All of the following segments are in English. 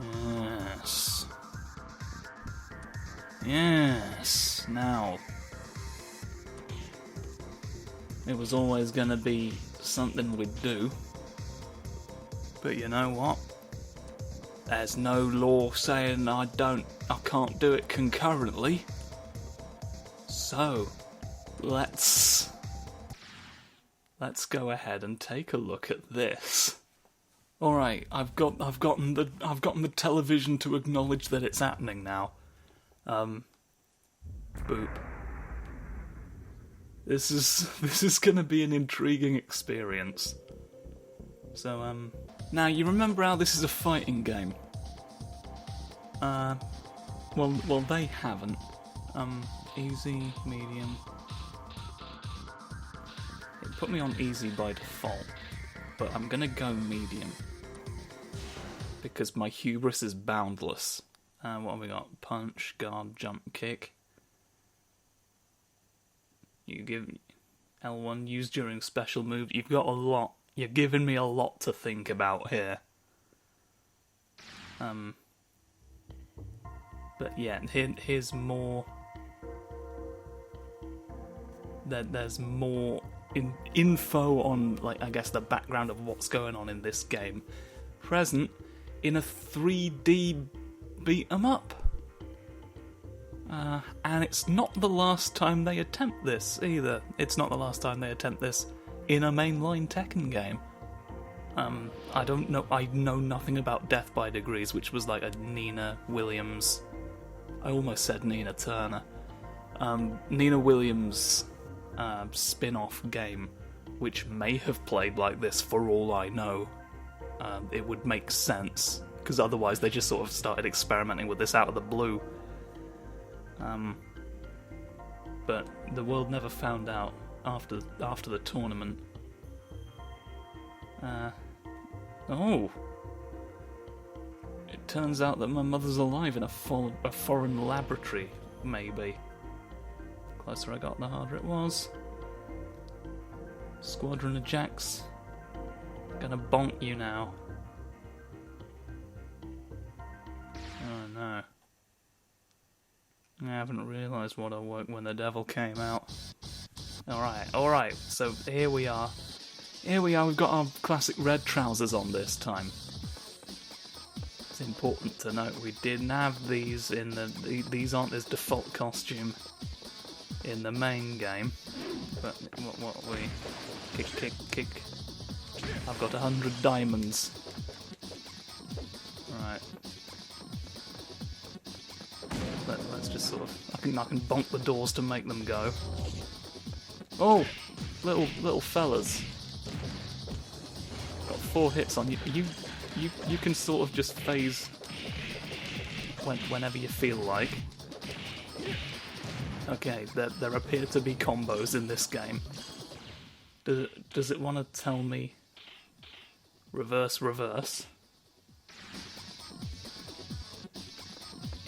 Yes. Yes. Now. It was always going to be something we'd do. But you know what? There's no law saying I can't do it concurrently. So, let's go ahead and take a look at this. Alright, I've gotten the television to acknowledge that it's happening now. Boop. This is gonna be an intriguing experience. So, now you remember how this is a fighting game? Well, they haven't. Easy, medium. It put me on easy by default, but I'm gonna go medium because my hubris is boundless. What have we got? Punch, guard, jump, kick. You give L1 used during special move. You've got a lot. You're giving me a lot to think about here. But yeah, here's more. There's more info on, like, I guess the background of what's going on in this game. Present in a 3D beat 'em up. And it's not the last time they attempt this either. It's not the last time they attempt this in a mainline Tekken game. I don't know. I know nothing about Death by Degrees, which was like a Nina Williams. I almost said Nina Turner. Nina Williams spin-off game, which may have played like this for all I know. It would make sense, because otherwise they just sort of started experimenting with this out of the blue. But the world never found out after the tournament. Oh! It turns out that my mother's alive in a foreign laboratory, maybe. The closer I got, the harder it was. Squadron of Jacks. Gonna bonk you now. Oh no. I haven't realised what I woke when the devil came out. Alright, so here we are. We've got our classic red trousers on this time. It's important to note we didn't have these in these aren't his default costume in the main game. But what we... Kick. I've got 100 diamonds. Right. Let's just sort of... I can bonk the doors to make them go. Oh! Little fellas. Got 4 hits on you. You can sort of just phase whenever you feel like. Okay, there appear to be combos in this game. Does it want to tell me reverse?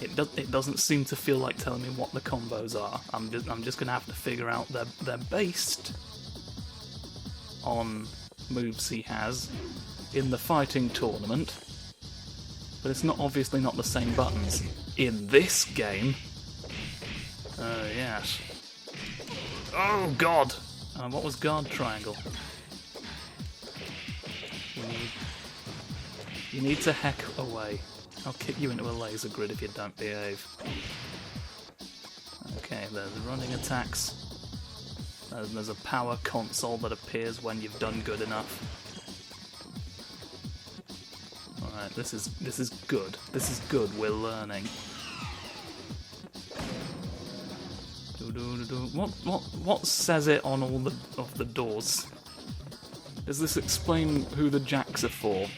It doesn't seem to feel like telling me what the combos are. I'm just gonna have to figure out they're based on moves he has in the fighting tournament, but it's obviously not the same buttons in this game. Yes. Oh God! What was guard triangle? You need to heck away. I'll kick you into a laser grid if you don't behave. Okay, there's running attacks. There's a power console that appears when you've done good enough. Alright, this is good. This is good, we're learning. What says it on all of the doors? Does this explain who the jacks are for?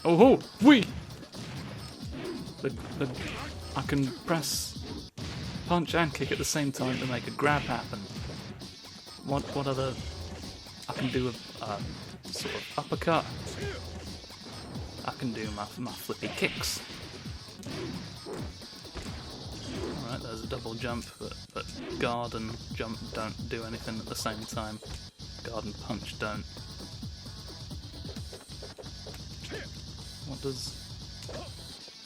Oh, wee! I can press punch and kick at the same time to make a grab happen. What other... I can do a sort of uppercut. I can do my flippy kicks. Alright, there's a double jump, but guard and jump don't do anything at the same time. Guard and punch don't. What does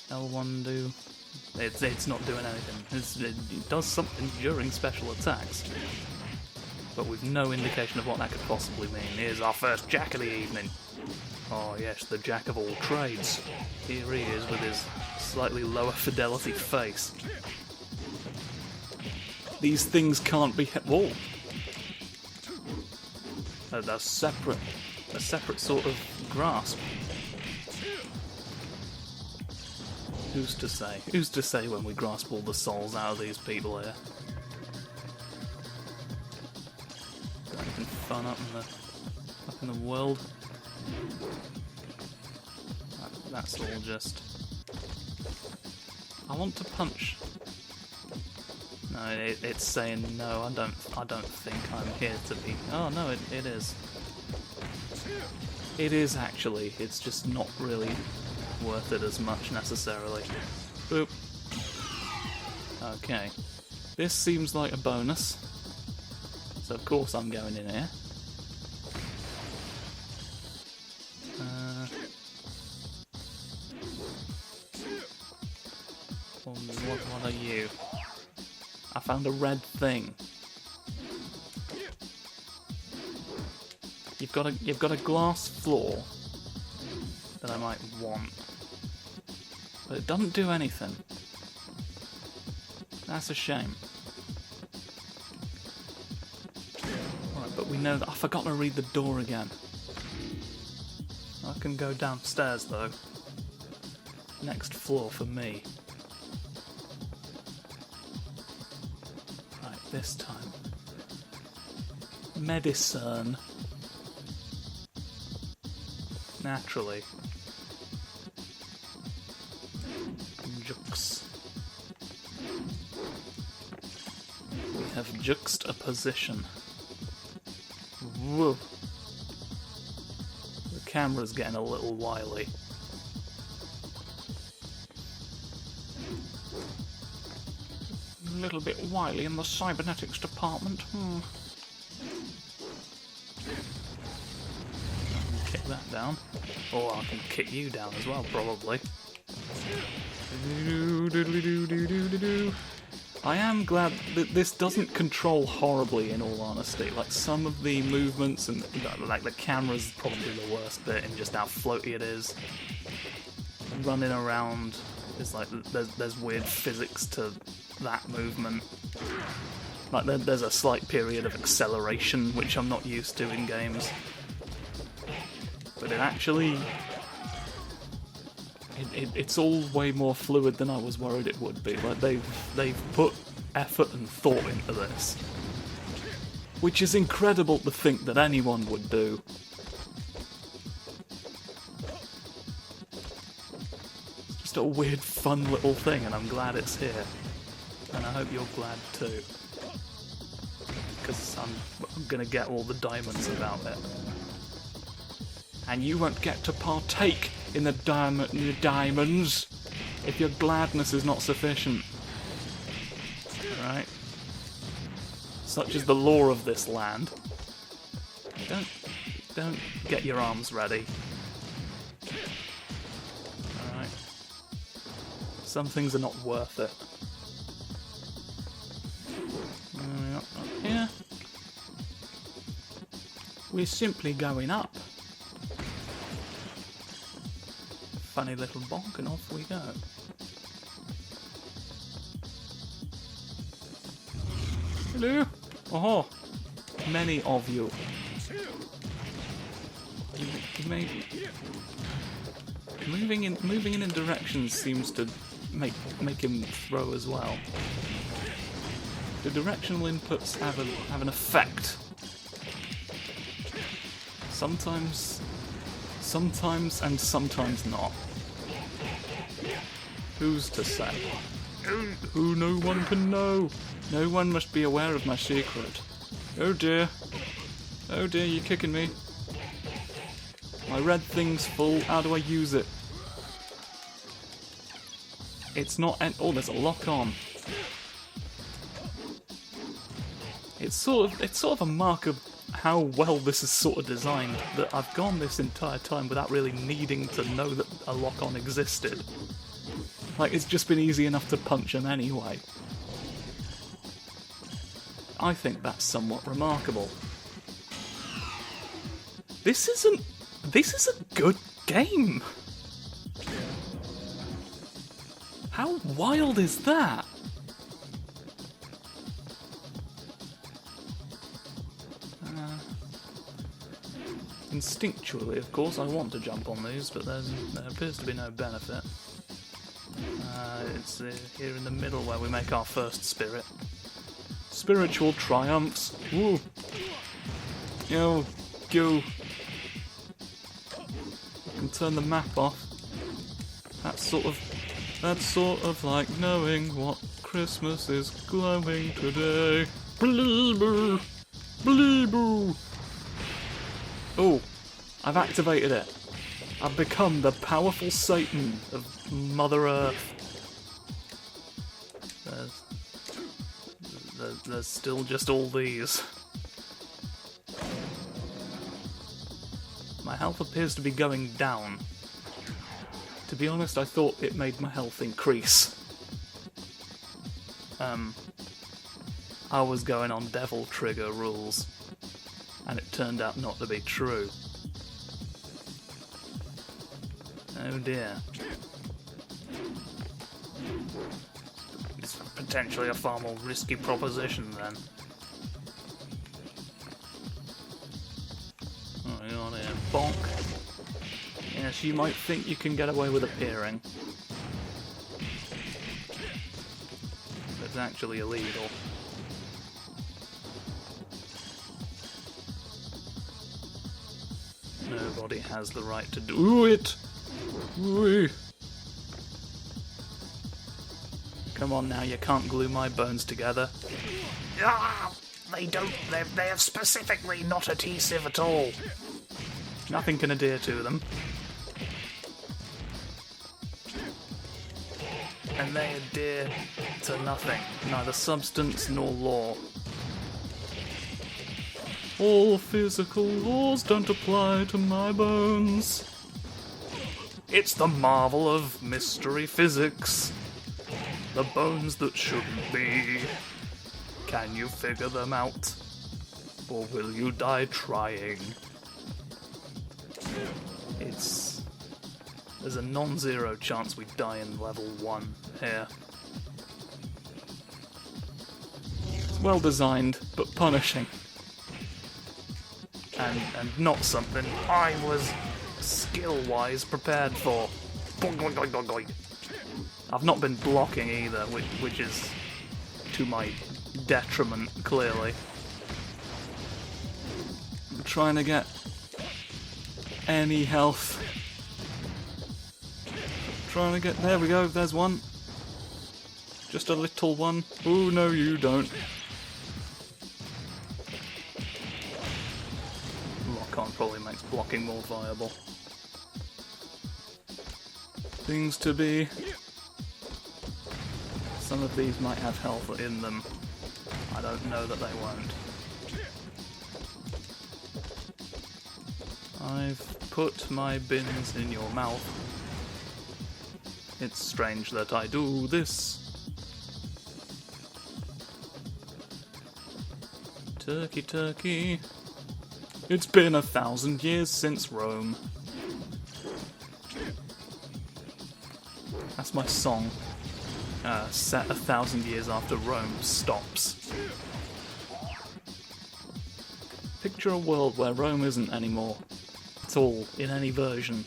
L1 do? It's not doing anything. It does something during special attacks, but with no indication of what that could possibly mean. Here's our first Jack of the evening. Oh yes, the Jack of all trades. Here he is with his slightly lower fidelity face. These things can't be hit. Whoa! A separate sort of grasp. Who's to say? Who's to say when we grasp all the souls out of these people here? Got anything fun up in the world? That's all just. I want to punch. No, it's saying no. I don't think I'm here to be. Oh no, it is. It is actually. It's just not really worth it as much necessarily. Boop. Okay. This seems like a bonus. So of course I'm going in here. What are you? I found a red thing. You've got a glass floor that I might want, but it doesn't do anything. That's a shame. Alright, but we know that I forgot to read the door again. I can go downstairs though. Next floor for me. Right, this time. Medicine. Naturally. Jux. We have juxtaposition. Whoa. The camera's getting a little wily. A little bit wily in the cybernetics department. Kick that down. Or I can kick you down as well, probably. I am glad that this doesn't control horribly, in all honesty. Like, some of the movements and like the camera's probably the worst bit in just how floaty it is. Running around is like there's weird physics to that movement. Like there's a slight period of acceleration which I'm not used to in games. But it actually it's all way more fluid than I was worried it would be. Like they've put effort and thought into this, which is incredible to think that anyone would do. It's just a weird, fun little thing, and I'm glad it's here. And I hope you're glad too, because I'm gonna get all the diamonds about it, and you won't get to partake in the diamonds if your gladness is not sufficient. Right? Such is the law of this land. Don't get your arms ready. Alright. Some things are not worth it. Up here. We're simply going up. Funny little bonk, and off we go. Hello. Oh, many of you. You may moving in directions seems to make him throw as well. The directional inputs have an effect. Sometimes and sometimes not. Who's to say? Who no one can know. No one must be aware of my secret. Oh dear. Oh dear, you're kicking me. My red thing's full. How do I use it? It's not. Oh, there's a lock on. It's sort of a mark of how well this is sort of designed that I've gone this entire time without really needing to know that a lock-on existed. Like, it's just been easy enough to punch him anyway. I think that's somewhat remarkable. This is a good game! How wild is that? Instinctually, of course, I want to jump on these, but there appears to be no benefit. It's here in the middle where we make our first spirit. Spiritual triumphs. Woo! Yo, go! You can turn the map off. That's sort of like knowing what Christmas is glowing today. Believer! Believer! Oh, I've activated it. I've become the powerful Satan of Mother Earth. There's still just all these. My health appears to be going down. To be honest, I thought it made my health increase. I was going on Devil Trigger rules, and it turned out not to be true. Oh dear. It's potentially a far more risky proposition then. Oh, hang on here. Bonk. Yes, you might think you can get away with appearing. But it's actually illegal. Nobody has the right to do it! Ooh. Come on now, you can't glue my bones together. Ah, they're specifically not adhesive at all. Nothing can adhere to them. And they adhere to nothing, neither substance nor law. All physical laws don't apply to my bones. It's the marvel of mystery physics. The bones that shouldn't be. Can you figure them out? Or will you die trying? There's a non-zero chance we die in level 1 here. It's well designed, but punishing. And not something I was skill-wise prepared for. I've not been blocking either, which is to my detriment, clearly. I'm trying to get any health. Trying to get... There we go, there's one. Just a little one. Oh, no, you don't. Lock-on probably makes blocking more viable. Things to be... Some of these might have health in them. I don't know that they won't. I've put my bins in your mouth. It's strange that I do this. Turkey, turkey. It's been 1,000 years since Rome. That's my song. Set 1,000 years after Rome stops. Picture a world where Rome isn't anymore. At all, in any version.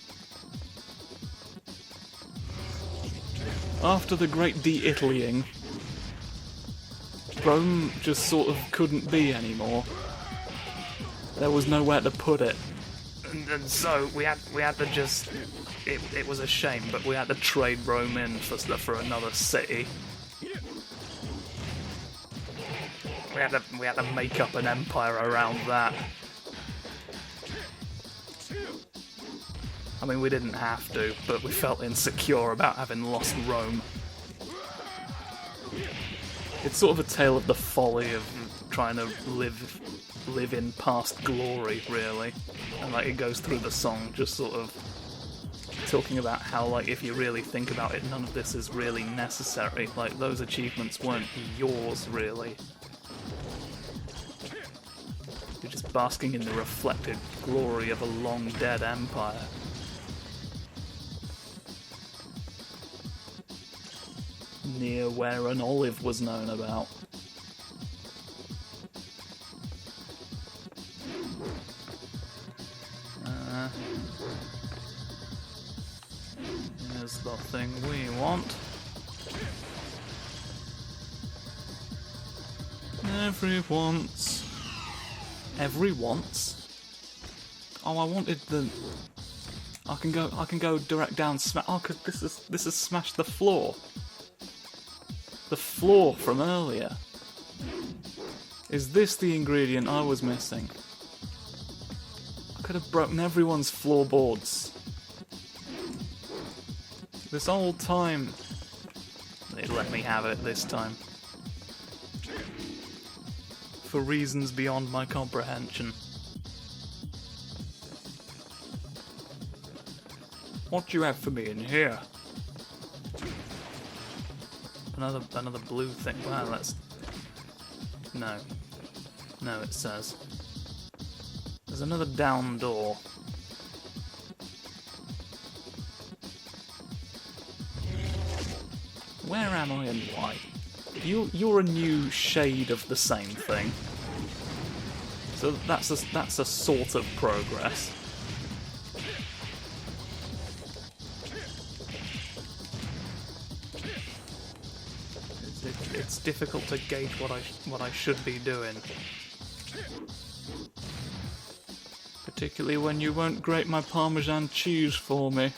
After the great de-Italying, Rome just sort of couldn't be anymore. There was nowhere to put it. And so we had to just... It was a shame, but we had to trade Rome in for another city. We had to make up an empire around that. I mean, we didn't have to, but we felt insecure about having lost Rome. It's sort of a tale of the folly of trying to live live in past glory, really. And like it goes through the song, just sort of talking about how, like, if you really think about it, none of this is really necessary. Like, those achievements weren't yours, really. You're just basking in the reflected glory of a long-dead empire. Near where an olive was known about. Here's the thing we want. Every once. Oh, I wanted the. I can go direct down. Oh, cause this is smash the floor. The floor from earlier. Is this the ingredient I was missing? I could have broken everyone's floorboards. This whole time. They let me have it this time. For reasons beyond my comprehension. What do you have for me in here? Another blue thing. Wow, that's... No. No, it says. There's another down door. Where am I and why? You're a new shade of the same thing. So that's a sort of progress. It's difficult to gauge what I should be doing. Particularly when you won't grate my Parmesan cheese for me.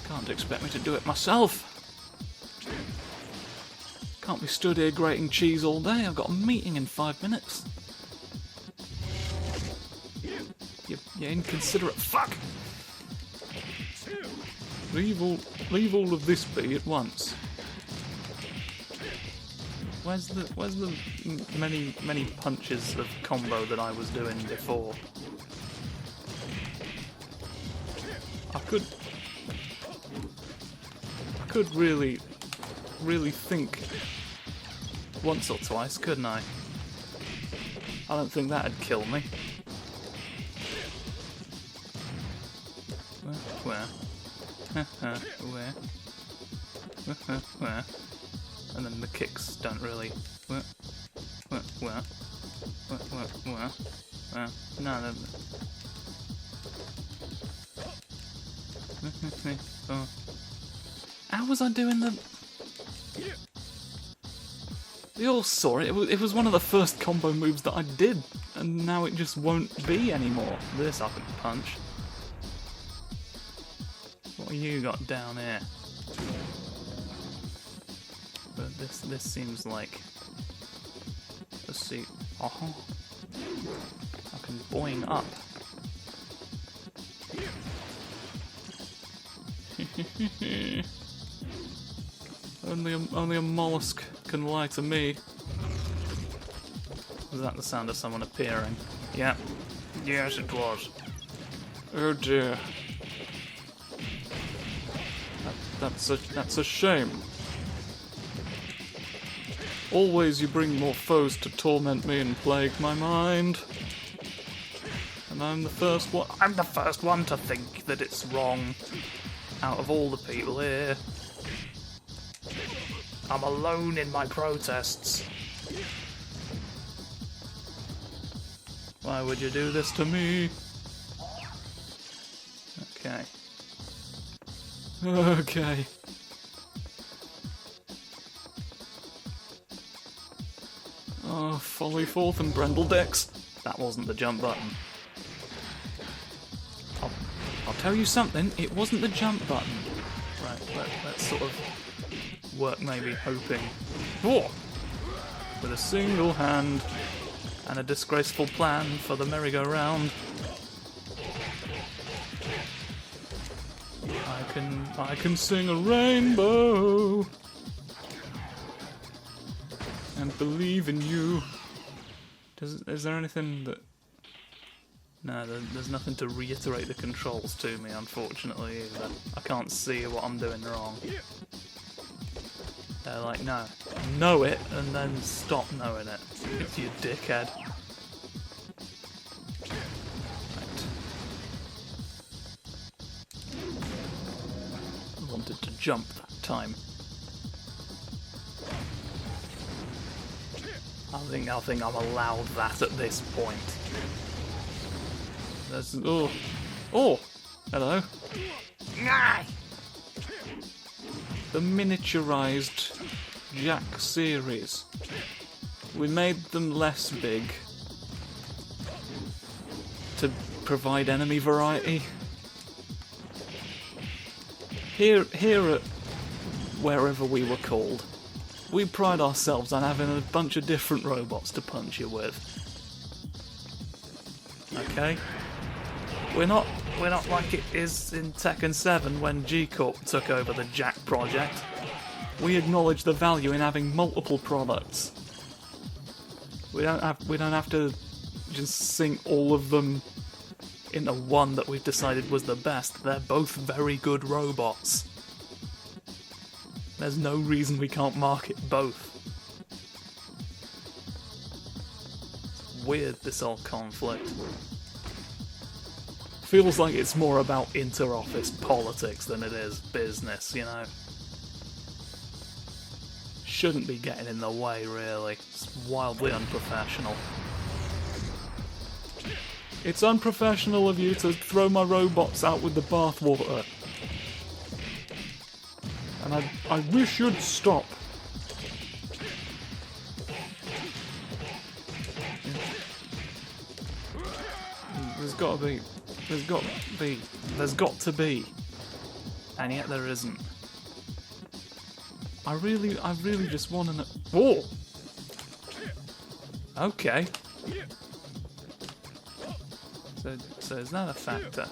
Can't expect me to do it myself. Can't be stood here grating cheese all day. I've got a meeting in 5 minutes. You inconsiderate fuck! Leave all of this be at once. Where's the many punches of combo that I was doing before? I could really think once or twice, couldn't I? I don't think that'd kill me. Where? Where? Where? And then the kicks don't really. Where? No, no. Oh. How was I doing the? We all saw it. It was one of the first combo moves that I did, and now it just won't be anymore. This I can punch. What you got down here? But this seems like a seat. Oh, I can boing up. Only a mollusk can lie to me. Was that the sound of someone appearing? Yeah. Yes, it was. Oh dear. That's a shame. Always you bring more foes to torment me and plague my mind. And I'm the first one to think that it's wrong out of all the people here. I'm alone in my protests. Why would you do this to me? Okay. Okay. Oh, folly forth and Brendel Dex. That wasn't the jump button. I'll tell you something, it wasn't the jump button. Right, let's sort of work maybe hoping. Oh! With a single hand and a disgraceful plan for the merry-go-round. I can sing a rainbow and believe in you Is there anything that... No, there's nothing to reiterate the controls to me, unfortunately, either. I can't see what I'm doing wrong. They're like, no, know it, and then stop knowing it. It's you dickhead. Right. I wanted to jump that time. I think I'm allowed that at this point. There's... Oh! Oh! Hello. The miniaturized Jack series. We made them less big to provide enemy variety. Here at wherever we were called, we pride ourselves on having a bunch of different robots to punch you with. Okay? We're not like it is in Tekken 7 when G-Corp took over the Jack project. We acknowledge the value in having multiple products. We don't have to just sink all of them into one that we've decided was the best. They're both very good robots. There's no reason we can't market both. It's weird, this whole conflict. Feels like it's more about inter-office politics than it is business, you know? Shouldn't be getting in the way, really. It's wildly unprofessional. It's unprofessional of you to throw my robots out with the bathwater. And I wish you'd stop. There's got to be. And yet there isn't. I really just want to know... Whoa! Okay. So is that a factor?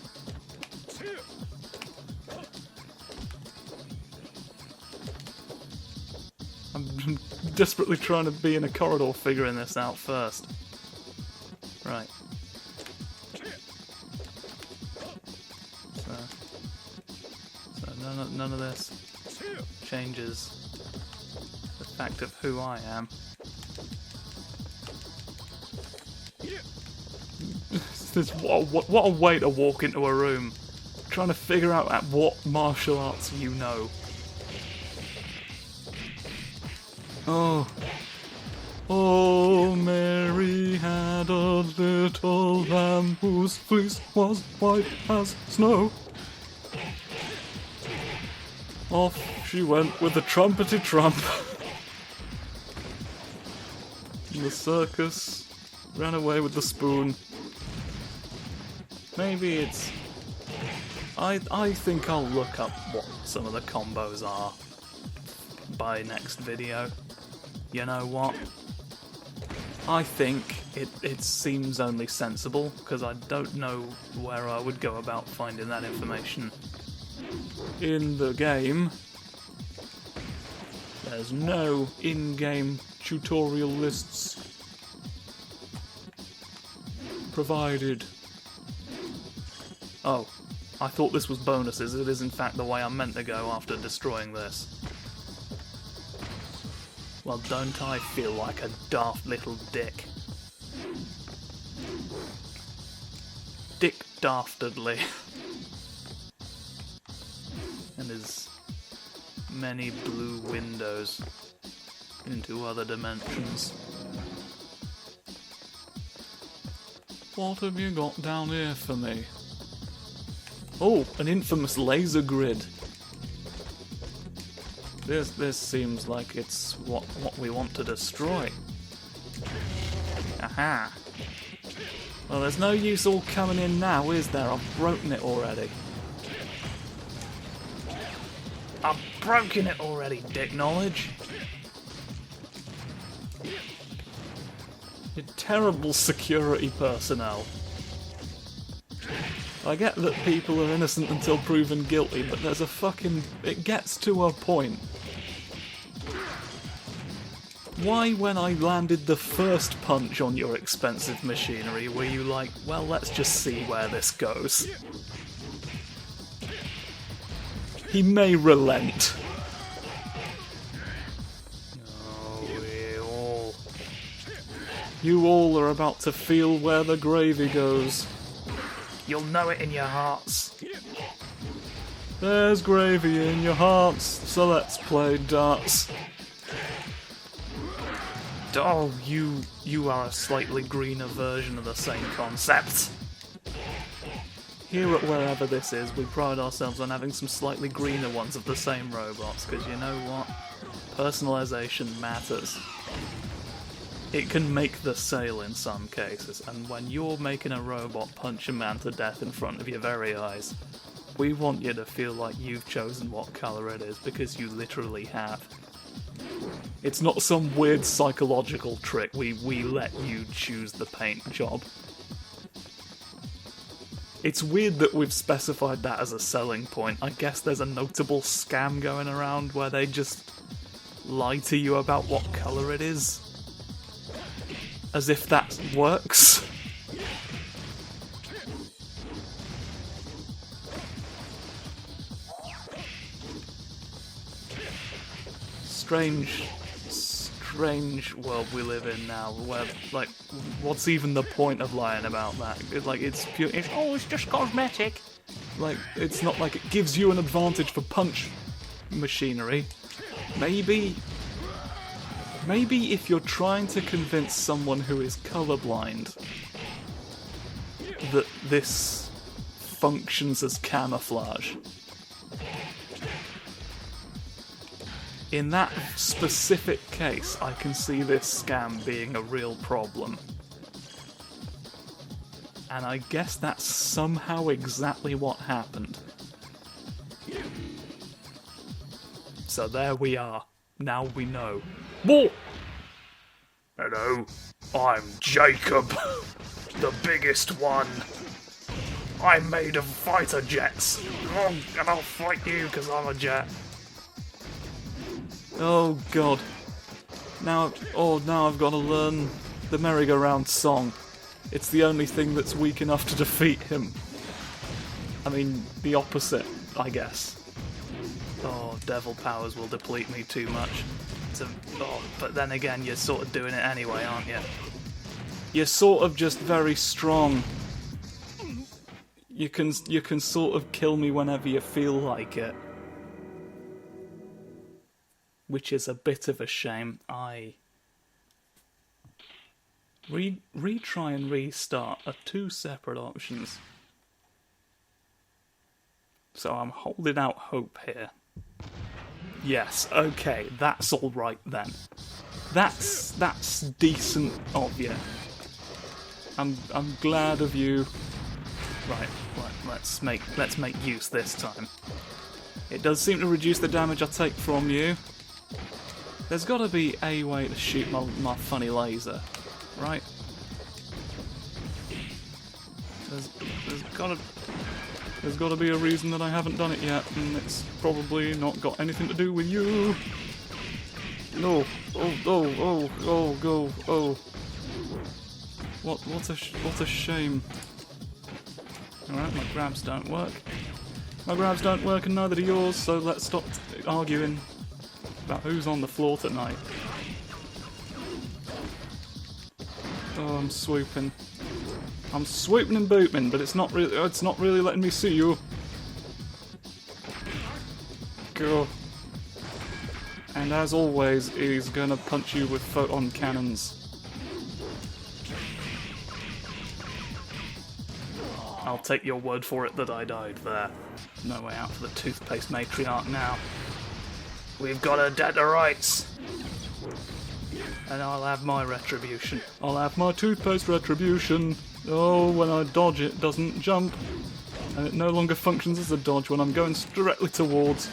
I'm desperately trying to be in a corridor figuring this out first. Right. So none of this changes the fact of who I am. What a way to walk into a room, trying to figure out at what martial arts you know. Oh, Mary had a little lamb whose fleece was white as snow. Off she went with the trumpety trump. And the circus ran away with the spoon. Maybe it's... I think I'll look up what some of the combos are by next video. You know what? I think it seems only sensible, because I don't know where I would go about finding that information in the game. There's no in-game tutorial lists provided. Oh, I thought this was bonuses. It is in fact the way I'm meant to go after destroying this. Well, don't I feel like a daft little dick? Dick Daftedly. And his many blue windows into other dimensions. What have you got down here for me? Oh, an infamous laser grid. This seems like it's what we want to destroy. Aha. Well, there's no use all coming in now, is there? I've broken it already. I've broken it already, dick knowledge. You terrible security personnel. I get that people are innocent until proven guilty, but there's a fucking... It gets to a point. Why, when I landed the first punch on your expensive machinery, were you like, well, let's just see where this goes? He may relent. Oh, you all are about to feel where the gravy goes. You'll know it in your hearts. There's gravy in your hearts, so let's play darts. Oh, you are a slightly greener version of the same concept. Here at wherever this is, we pride ourselves on having some slightly greener ones of the same robots, because you know what? Personalisation matters. It can make the sale in some cases, and when you're making a robot punch a man to death in front of your very eyes, we want you to feel like you've chosen what colour it is, because you literally have. It's not some weird psychological trick, we let you choose the paint job. It's weird that we've specified that as a selling point. I guess there's a notable scam going around where they just lie to you about what colour it is. As if that works. Strange world we live in now, where, like, what's even the point of lying about that? It's pure, it's just cosmetic. Like, it's not like it gives you an advantage for punch machinery. Maybe if you're trying to convince someone who is colourblind that this functions as camouflage. In that specific case, I can see this scam being a real problem. And I guess that's somehow exactly what happened. So there we are. Now we know. Whoa! Hello, I'm Jacob, the biggest one. I'm made of fighter jets, and I'll fight you because I'm a jet. Oh god. Now I've got to learn the merry-go-round song. It's the only thing that's weak enough to defeat him. I mean, the opposite, I guess. Oh, devil powers will deplete me too much. But then again, you're sort of doing it anyway, aren't you? You're sort of just very strong. You can sort of kill me whenever you feel like it. Which is a bit of a shame. Retry and restart are two separate options. So I'm holding out hope here. Yes, okay, that's alright then. That's decent of you. I'm glad of you. Right, let's make use this time. It does seem to reduce the damage I take from you. There's got to be a way to shoot my funny laser, right? There's got to be a reason that I haven't done it yet, and it's probably not got anything to do with you. No. Oh. What a shame. Alright, my grabs don't work. My grabs don't work and neither do yours, so let's stop arguing about who's on the floor tonight. Oh, I'm swooping. I'm swooping and booping, but it's not really letting me see you. Go. And as always, he's gonna punch you with photon cannons. I'll take your word for it that I died there. No way out for the toothpaste matriarch now. We've got her dead to rights. And I'll have my retribution. I'll have my toothpaste retribution. Oh, when I dodge it doesn't jump. And it no longer functions as a dodge when I'm going directly towards.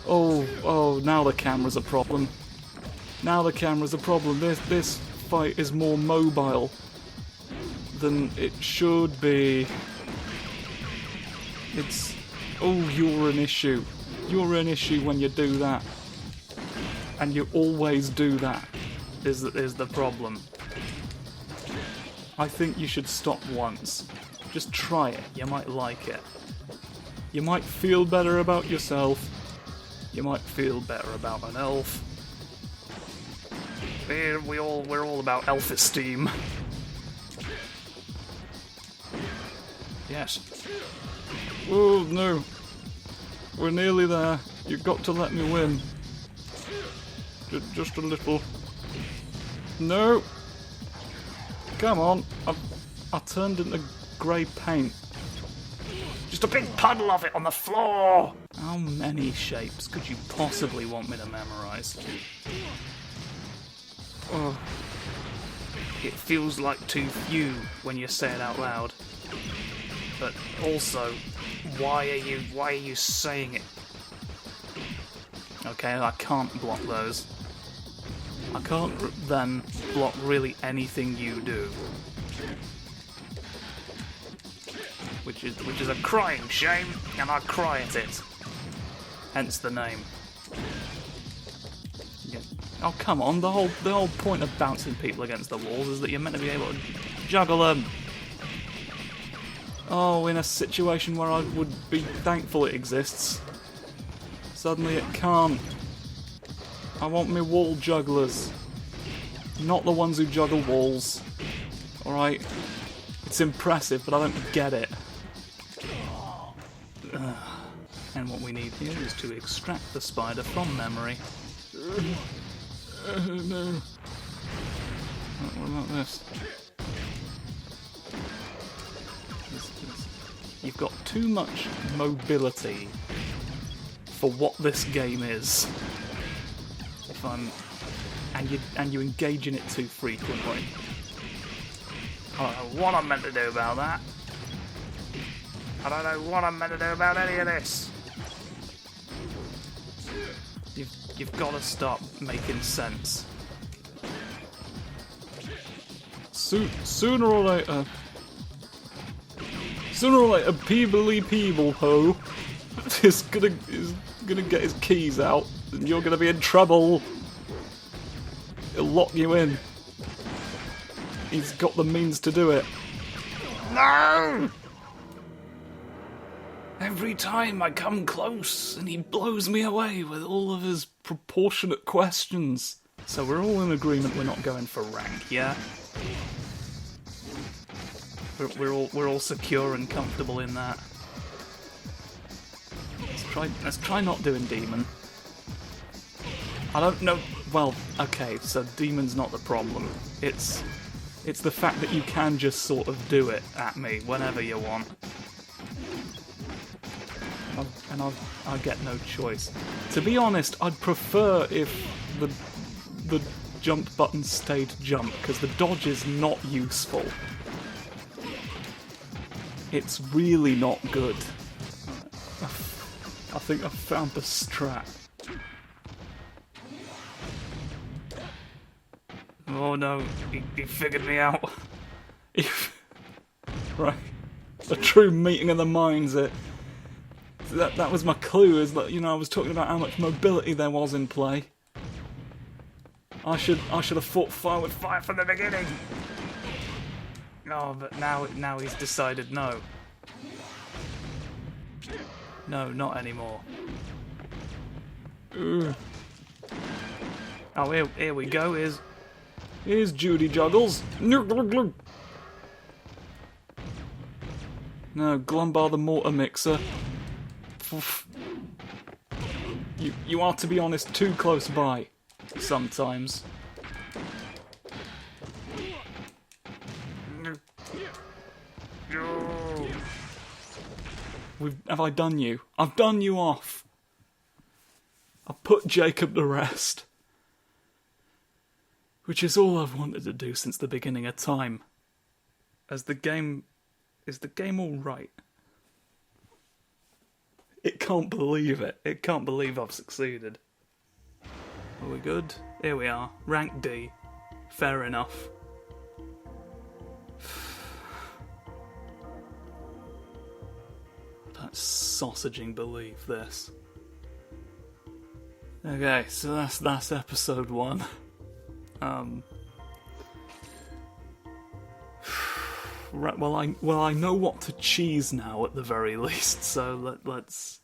Oh, now the camera's a problem. Now the camera's a problem. This fight is more mobile than it should be. You're an issue. You're an issue when you do that. And you always do that. is the problem. I think you should stop once. Just try it. You might like it. You might feel better about yourself. You might feel better about an elf. We're all about elf-esteem. Yes. Oh no. We're nearly there. You've got to let me win. Just a little. No. Come on. I turned into grey paint. Just a big puddle of it on the floor! How many shapes could you possibly want me to memorise? Oh. It feels like too few when you say it out loud. But also, why are you saying it? Okay, I can't block those. I can't then block really anything you do. Which is a crying shame, and I cry at it. Hence the name. Yeah. Oh come on! The whole point of bouncing people against the walls is that you're meant to be able to juggle them. Oh, in a situation where I would be thankful it exists, suddenly it can't. I want me wall jugglers, not the ones who juggle walls. All right, it's impressive, but I don't get it. And what we need here is to extract the spider from memory. No. What about this? You've got too much mobility for what this game is. And you engage in it too frequently. I don't know what I'm meant to do about that. I don't know what I'm meant to do about any of this. You've got to start making sense. Sooner or later, Peeble Ho is gonna get his keys out, and you're gonna be in trouble. He'll lock you in. He's got the means to do it. No! Every time I come close, and he blows me away with all of his proportionate questions. So we're all in agreement we're not going for rank, yeah? We're all secure and comfortable in that. Let's try not doing demon. I don't know. Well, okay, so demon's not the problem. It's the fact that you can just sort of do it at me whenever you want. And I get no choice. To be honest, I'd prefer if the jump button stayed jump, because the dodge is not useful. It's really not good. I think I've found the strat. Oh no, he figured me out. Right. A true meeting of the minds. That was my clue, is that, I was talking about how much mobility there was in play. I should have fought fire with fire From the beginning. No, but now he's decided no. No, not anymore. Oh, here we go. Here's Judy Juggles. No, Glumbar the Mortar Mixer. You are, to be honest, too close by. Sometimes. Have I done you? I've done you off. I've put Jacob to rest. Which is all I've wanted to do since the beginning of time. Is the game alright? It can't believe it. It can't believe I've succeeded. Are we good? Here we are. Rank D. Fair enough. That's sausaging believe this. Okay, so that's episode 1. Right. Well, I know what to cheese now at the very least. So let's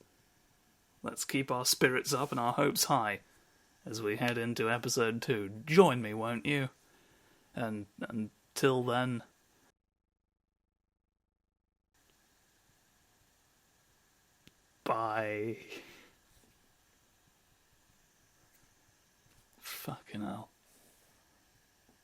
keep our spirits up and our hopes high as we head into episode 2. Join me, won't you? And until then, bye. Fucking hell.